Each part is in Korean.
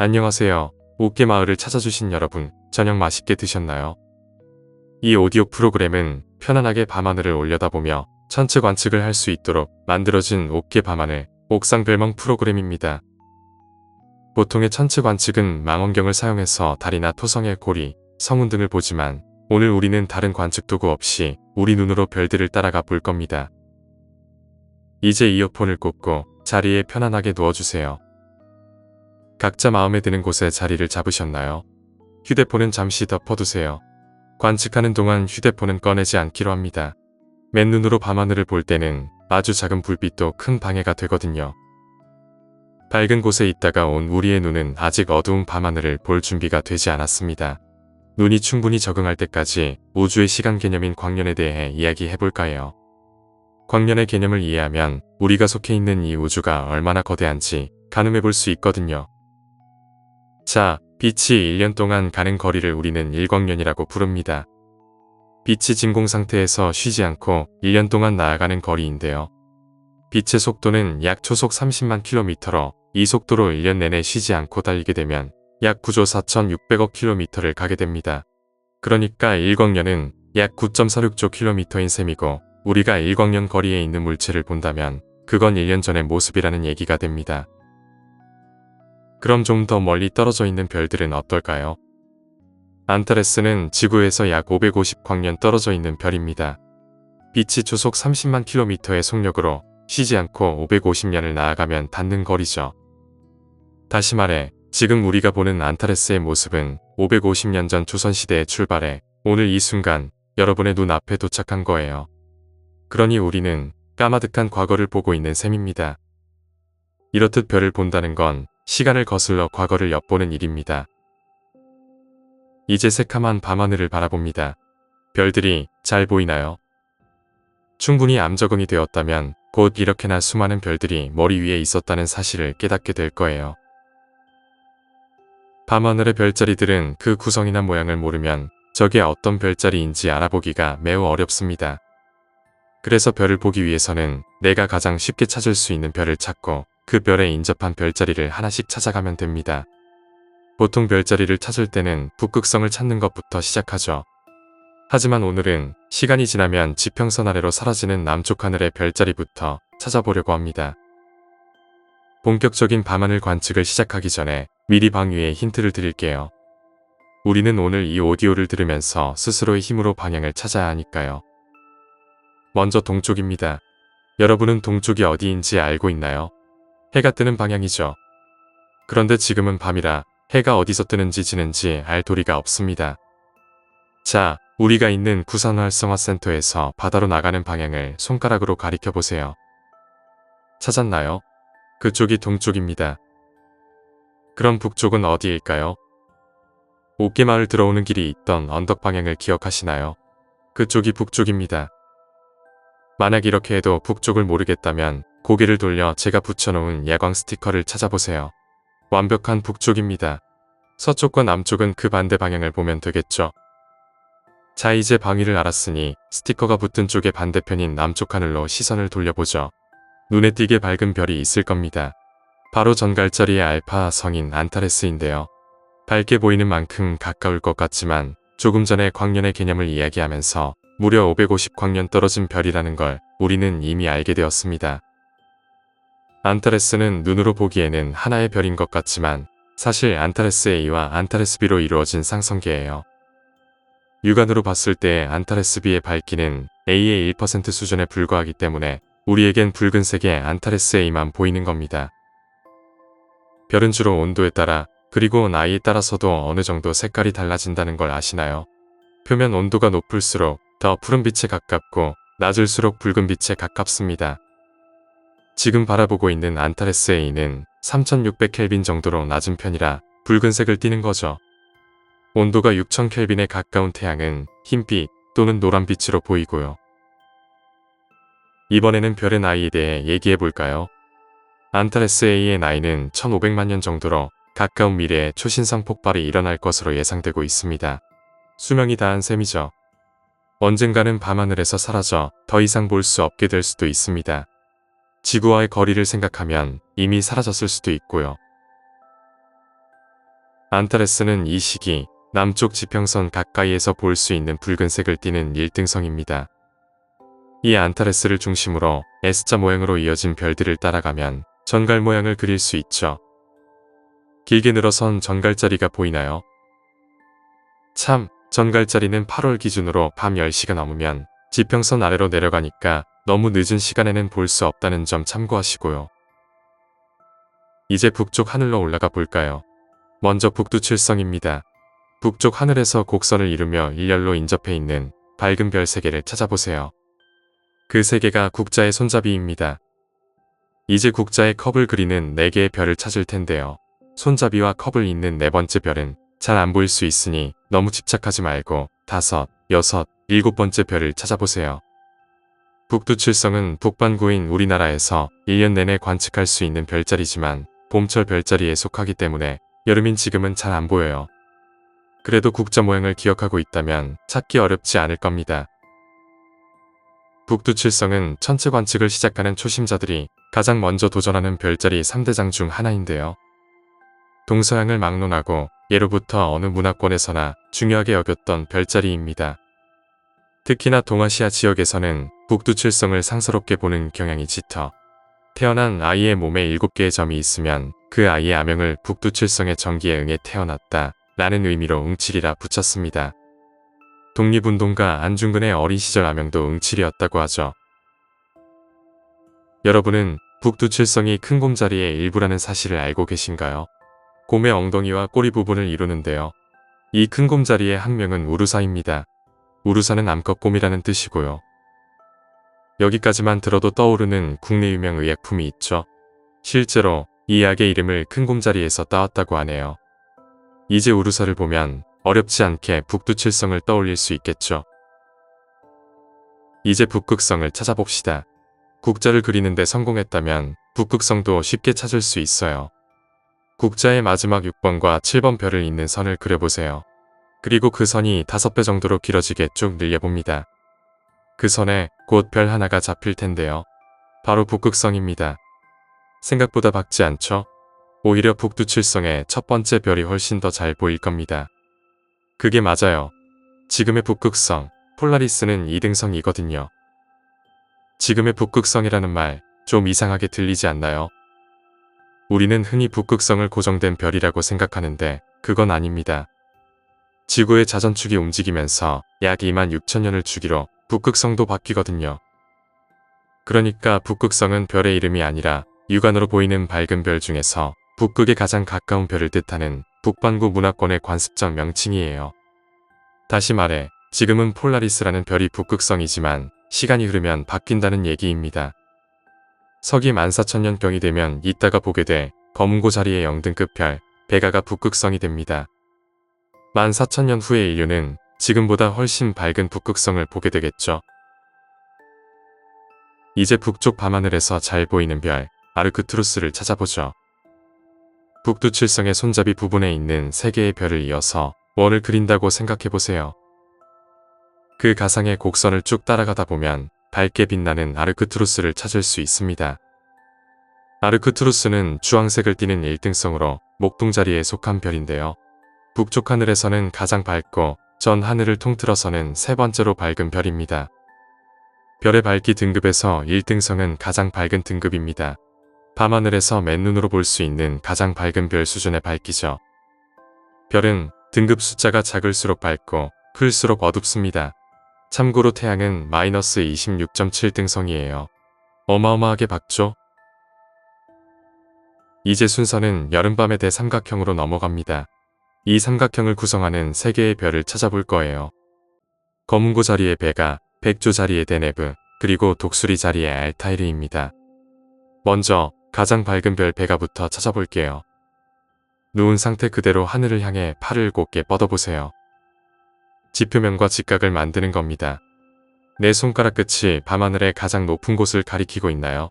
안녕하세요. 옥계마을을 찾아주신 여러분, 저녁 맛있게 드셨나요? 이 오디오 프로그램은 편안하게 밤하늘을 올려다보며 천체 관측을 할 수 있도록 만들어진 옥계 밤하늘, 옥상 별멍 프로그램입니다. 보통의 천체 관측은 망원경을 사용해서 달이나 토성의 고리, 성운 등을 보지만 오늘 우리는 다른 관측 도구 없이 우리 눈으로 별들을 따라가 볼 겁니다. 이제 이어폰을 꽂고 자리에 편안하게 누워주세요. 각자 마음에 드는 곳에 자리를 잡으셨나요? 휴대폰은 잠시 덮어두세요. 관측하는 동안 휴대폰은 꺼내지 않기로 합니다. 맨눈으로 밤하늘을 볼 때는 아주 작은 불빛도 큰 방해가 되거든요. 밝은 곳에 있다가 온 우리의 눈은 아직 어두운 밤하늘을 볼 준비가 되지 않았습니다. 눈이 충분히 적응할 때까지 우주의 시간 개념인 광년에 대해 이야기해볼까 해요. 광년의 개념을 이해하면 우리가 속해 있는 이 우주가 얼마나 거대한지 가늠해볼 수 있거든요. 자, 빛이 1년 동안 가는 거리를 우리는 일광년이라고 부릅니다. 빛이 진공 상태에서 쉬지 않고 1년 동안 나아가는 거리인데요. 빛의 속도는 약 초속 30만 km로 이 속도로 1년 내내 쉬지 않고 달리게 되면 약 9조 4,600억 km를 가게 됩니다. 그러니까 일광년은 약 9.46조 km인 셈이고 우리가 일광년 거리에 있는 물체를 본다면 그건 1년 전의 모습이라는 얘기가 됩니다. 그럼 좀 더 멀리 떨어져 있는 별들은 어떨까요? 안타레스는 지구에서 약 550광년 떨어져 있는 별입니다. 빛이 초속 30만 km의 속력으로 쉬지 않고 550년을 나아가면 닿는 거리죠. 다시 말해 지금 우리가 보는 안타레스의 모습은 550년 전 조선시대에 출발해 오늘 이 순간 여러분의 눈앞에 도착한 거예요. 그러니 우리는 까마득한 과거를 보고 있는 셈입니다. 이렇듯 별을 본다는 건 시간을 거슬러 과거를 엿보는 일입니다. 이제 새카만 밤하늘을 바라봅니다. 별들이 잘 보이나요? 충분히 암적응이 되었다면 곧 이렇게나 수많은 별들이 머리 위에 있었다는 사실을 깨닫게 될 거예요. 밤하늘의 별자리들은 그 구성이나 모양을 모르면 저게 어떤 별자리인지 알아보기가 매우 어렵습니다. 그래서 별을 보기 위해서는 내가 가장 쉽게 찾을 수 있는 별을 찾고 그 별에 인접한 별자리를 하나씩 찾아가면 됩니다. 보통 별자리를 찾을 때는 북극성을 찾는 것부터 시작하죠. 하지만 오늘은 시간이 지나면 지평선 아래로 사라지는 남쪽 하늘의 별자리부터 찾아보려고 합니다. 본격적인 밤하늘 관측을 시작하기 전에 미리 방위에 힌트를 드릴게요. 우리는 오늘 이 오디오를 들으면서 스스로의 힘으로 방향을 찾아야 하니까요. 먼저 동쪽입니다. 여러분은 동쪽이 어디인지 알고 있나요? 해가 뜨는 방향이죠. 그런데 지금은 밤이라 해가 어디서 뜨는지 지는지 알 도리가 없습니다. 자, 우리가 있는 구산활성화센터에서 바다로 나가는 방향을 손가락으로 가리켜 보세요. 찾았나요? 그쪽이 동쪽입니다. 그럼 북쪽은 어디일까요? 옥계마을 들어오는 길이 있던 언덕 방향을 기억하시나요? 그쪽이 북쪽입니다. 만약 이렇게 해도 북쪽을 모르겠다면 고개를 돌려 제가 붙여놓은 야광 스티커를 찾아보세요. 완벽한 북쪽입니다. 서쪽과 남쪽은 그 반대 방향을 보면 되겠죠. 자, 이제 방위를 알았으니 스티커가 붙은 쪽의 반대편인 남쪽 하늘로 시선을 돌려보죠. 눈에 띄게 밝은 별이 있을 겁니다. 바로 전갈자리의 알파 성인 안타레스인데요. 밝게 보이는 만큼 가까울 것 같지만 조금 전에 광년의 개념을 이야기하면서 무려 550광년 떨어진 별이라는 걸 우리는 이미 알게 되었습니다. 안타레스는 눈으로 보기에는 하나의 별인 것 같지만 사실 안타레스 A와 안타레스 B로 이루어진 쌍성계예요. 육안으로 봤을 때 안타레스 B의 밝기는 A의 1% 수준에 불과하기 때문에 우리에겐 붉은색의 안타레스 A만 보이는 겁니다. 별은 주로 온도에 따라 그리고 나이에 따라서도 어느 정도 색깔이 달라진다는 걸 아시나요? 표면 온도가 높을수록 더 푸른 빛에 가깝고 낮을수록 붉은 빛에 가깝습니다. 지금 바라보고 있는 안타레스 A는 3600켈빈 정도로 낮은 편이라 붉은색을 띠는 거죠. 온도가 6000켈빈에 가까운 태양은 흰빛 또는 노란빛으로 보이고요. 이번에는 별의 나이에 대해 얘기해 볼까요? 안타레스 A의 나이는 1500만 년 정도로 가까운 미래에 초신성 폭발이 일어날 것으로 예상되고 있습니다. 수명이 다한 셈이죠. 언젠가는 밤하늘에서 사라져 더 이상 볼 수 없게 될 수도 있습니다. 지구와의 거리를 생각하면 이미 사라졌을 수도 있고요. 안타레스는 이 시기 남쪽 지평선 가까이에서 볼 수 있는 붉은색을 띠는 1등성입니다. 이 안타레스를 중심으로 S자 모양으로 이어진 별들을 따라가면 전갈 모양을 그릴 수 있죠. 길게 늘어선 전갈자리가 보이나요? 참, 전갈자리는 8월 기준으로 밤 10시가 넘으면 지평선 아래로 내려가니까 너무 늦은 시간에는 볼 수 없다는 점 참고하시고요. 이제 북쪽 하늘로 올라가 볼까요? 먼저 북두칠성입니다. 북쪽 하늘에서 곡선을 이루며 일렬로 인접해 있는 밝은 별 3개를 찾아보세요. 그 3개가 국자의 손잡이입니다. 이제 국자의 컵을 그리는 4개의 별을 찾을 텐데요. 손잡이와 컵을 잇는 4번째 별은 잘 안 보일 수 있으니 너무 집착하지 말고 5, 6, 7번째 별을 찾아보세요. 북두칠성은 북반구인 우리나라에서 1년 내내 관측할 수 있는 별자리지만 봄철 별자리에 속하기 때문에 여름인 지금은 잘 안 보여요. 그래도 국자 모양을 기억하고 있다면 찾기 어렵지 않을 겁니다. 북두칠성은 천체 관측을 시작하는 초심자들이 가장 먼저 도전하는 별자리 3대장 중 하나인데요. 동서양을 막론하고 예로부터 어느 문화권에서나 중요하게 여겼던 별자리입니다. 특히나 동아시아 지역에서는 북두칠성을 상스럽게 보는 경향이 짙어 태어난 아이의 몸에 7개의 점이 있으면 그 아이의 아명을 북두칠성의 정기에 응해 태어났다 라는 의미로 응칠이라 붙였습니다. 독립운동가 안중근의 어린 시절 아명도 응칠이었다고 하죠. 여러분은 북두칠성이 큰 곰자리의 일부라는 사실을 알고 계신가요? 곰의 엉덩이와 꼬리 부분을 이루는데요. 이 큰 곰자리의 학명은 우루사입니다. 우루사는 암컷곰이라는 뜻이고요. 여기까지만 들어도 떠오르는 국내 유명 의약품이 있죠. 실제로 이 약의 이름을 큰 곰자리에서 따왔다고 하네요. 이제 우루사를 보면 어렵지 않게 북두칠성을 떠올릴 수 있겠죠. 이제 북극성을 찾아봅시다. 국자를 그리는데 성공했다면 북극성도 쉽게 찾을 수 있어요. 국자의 마지막 6번과 7번 별을 잇는 선을 그려보세요. 그리고 그 선이 5배 정도로 길어지게 쭉 늘려봅니다. 그 선에 곧 별 하나가 잡힐 텐데요. 바로 북극성입니다. 생각보다 밝지 않죠? 오히려 북두칠성의 첫 번째 별이 훨씬 더 잘 보일 겁니다. 그게 맞아요. 지금의 북극성, 폴라리스는 2등성이거든요. 지금의 북극성이라는 말 좀 이상하게 들리지 않나요? 우리는 흔히 북극성을 고정된 별이라고 생각하는데 그건 아닙니다. 지구의 자전축이 움직이면서 약 26,000년을 주기로 북극성도 바뀌거든요. 그러니까 북극성은 별의 이름이 아니라 육안으로 보이는 밝은 별 중에서 북극에 가장 가까운 별을 뜻하는 북반구 문화권의 관습적 명칭이에요. 다시 말해 지금은 폴라리스라는 별이 북극성이지만 시간이 흐르면 바뀐다는 얘기입니다. 서기 14,000년경이 되면 이따가 보게 돼 검은고 자리의 영등급 별 베가가 북극성이 됩니다. 14,000년 후의 인류는 지금보다 훨씬 밝은 북극성을 보게 되겠죠. 이제 북쪽 밤하늘에서 잘 보이는 별 아르크투루스를 찾아보죠. 북두칠성의 손잡이 부분에 있는 3개의 별을 이어서 원을 그린다고 생각해보세요. 그 가상의 곡선을 쭉 따라가다 보면 밝게 빛나는 아르크투루스를 찾을 수 있습니다. 아르크투루스는 주황색을 띠는 1등성으로 목동자리에 속한 별인데요. 북쪽 하늘에서는 가장 밝고 전 하늘을 통틀어서는 3번째로 밝은 별입니다. 별의 밝기 등급에서 1등성은 가장 밝은 등급입니다. 밤하늘에서 맨눈으로 볼 수 있는 가장 밝은 별 수준의 밝기죠. 별은 등급 숫자가 작을수록 밝고 클수록 어둡습니다. 참고로 태양은 마이너스 26.7등성이에요. 어마어마하게 밝죠? 이제 순서는 여름밤의 대삼각형으로 넘어갑니다. 이 삼각형을 구성하는 3개의 별을 찾아볼 거예요. 검은고 자리의 베가, 백조 자리의 데네브, 그리고 독수리 자리의 알타이르입니다. 먼저 가장 밝은 별 베가부터 찾아볼게요. 누운 상태 그대로 하늘을 향해 팔을 곧게 뻗어보세요. 지표면과 직각을 만드는 겁니다. 내 손가락 끝이 밤하늘의 가장 높은 곳을 가리키고 있나요?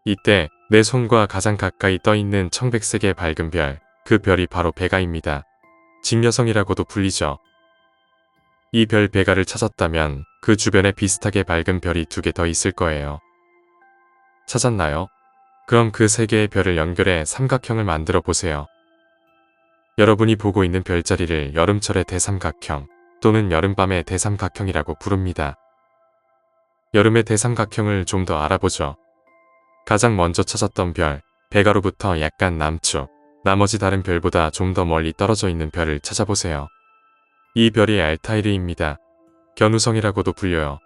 이때 내 손과 가장 가까이 떠있는 청백색의 밝은 별, 그 별이 바로 베가입니다. 직녀성이라고도 불리죠. 이 별 베가를 찾았다면 그 주변에 비슷하게 밝은 별이 2개 더 있을 거예요. 찾았나요? 그럼 그 3개의 별을 연결해 삼각형을 만들어 보세요. 여러분이 보고 있는 별자리를 여름철의 대삼각형 또는 여름밤의 대삼각형이라고 부릅니다. 여름의 대삼각형을 좀 더 알아보죠. 가장 먼저 찾았던 별, 베가로부터 약간 남쪽, 나머지 다른 별보다 좀 더 멀리 떨어져 있는 별을 찾아보세요. 이 별이 알타이르입니다. 견우성이라고도 불려요.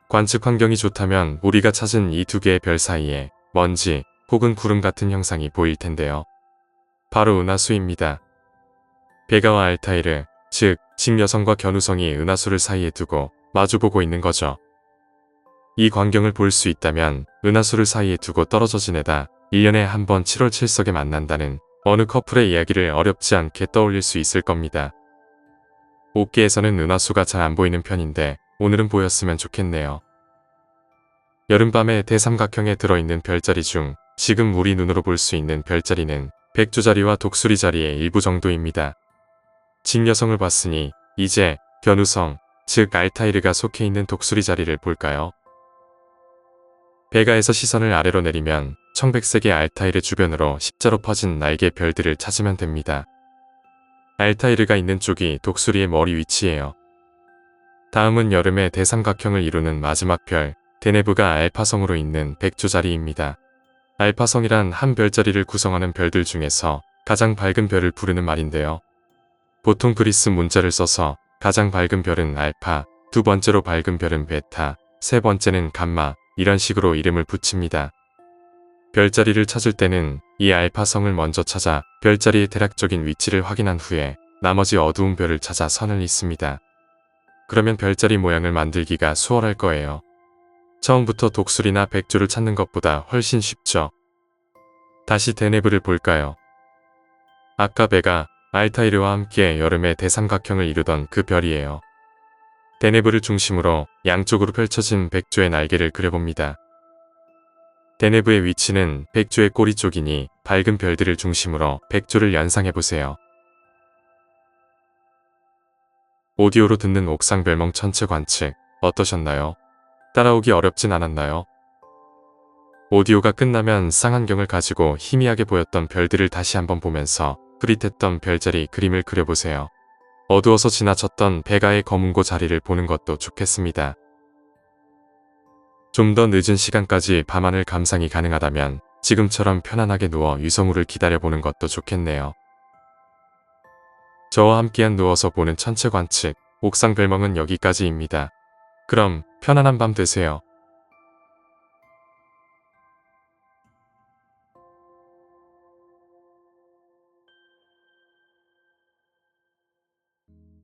관측 환경이 좋다면 우리가 찾은 이 두 개의 별 사이에 먼지 혹은 구름 같은 형상이 보일 텐데요. 바로 은하수입니다. 베가와 알타이르, 즉 직녀성과 견우성이 은하수를 사이에 두고 마주보고 있는 거죠. 이 광경을 볼 수 있다면 은하수를 사이에 두고 떨어져 지내다 1년에 한 번 7월 7석에 만난다는 어느 커플의 이야기를 어렵지 않게 떠올릴 수 있을 겁니다. 옥계에서는 은하수가 잘 안 보이는 편인데 오늘은 보였으면 좋겠네요. 여름밤에 대삼각형에 들어있는 별자리 중 지금 우리 눈으로 볼 수 있는 별자리는 백조자리와 독수리자리의 일부 정도입니다. 직녀성을 봤으니 이제 견우성, 즉 알타이르가 속해 있는 독수리자리를 볼까요? 베가에서 시선을 아래로 내리면 청백색의 알타이르 주변으로 십자로 퍼진 날개 별들을 찾으면 됩니다. 알타이르가 있는 쪽이 독수리의 머리 위치예요. 다음은 여름의 대삼각형을 이루는 마지막 별, 데네브가 알파성으로 있는 백조자리입니다. 알파성이란 한 별자리를 구성하는 별들 중에서 가장 밝은 별을 부르는 말인데요. 보통 그리스 문자를 써서 가장 밝은 별은 알파, 두 번째로 밝은 별은 베타, 세 번째는 감마, 이런 식으로 이름을 붙입니다. 별자리를 찾을 때는 이 알파성을 먼저 찾아 별자리의 대략적인 위치를 확인한 후에 나머지 어두운 별을 찾아 선을 잇습니다. 그러면 별자리 모양을 만들기가 수월할 거예요. 처음부터 독수리나 백조를 찾는 것보다 훨씬 쉽죠. 다시 데네브를 볼까요? 아까 베가, 알타이르와 함께 여름의 대삼각형을 이루던 그 별이에요. 데네브를 중심으로 양쪽으로 펼쳐진 백조의 날개를 그려봅니다. 데네브의 위치는 백조의 꼬리 쪽이니 밝은 별들을 중심으로 백조를 연상해보세요. 오디오로 듣는 옥상별몽 천체 관측 어떠셨나요? 따라오기 어렵진 않았나요? 오디오가 끝나면 쌍안경을 가지고 희미하게 보였던 별들을 다시 한번 보면서 흐릿했던 별자리 그림을 그려보세요. 어두워서 지나쳤던 베가의 거문고 자리를 보는 것도 좋겠습니다. 좀 더 늦은 시간까지 밤하늘 감상이 가능하다면 지금처럼 편안하게 누워 유성우를 기다려보는 것도 좋겠네요. 저와 함께한 누워서 보는 천체 관측, 옥상별몽은 여기까지입니다. 그럼 편안한 밤 되세요.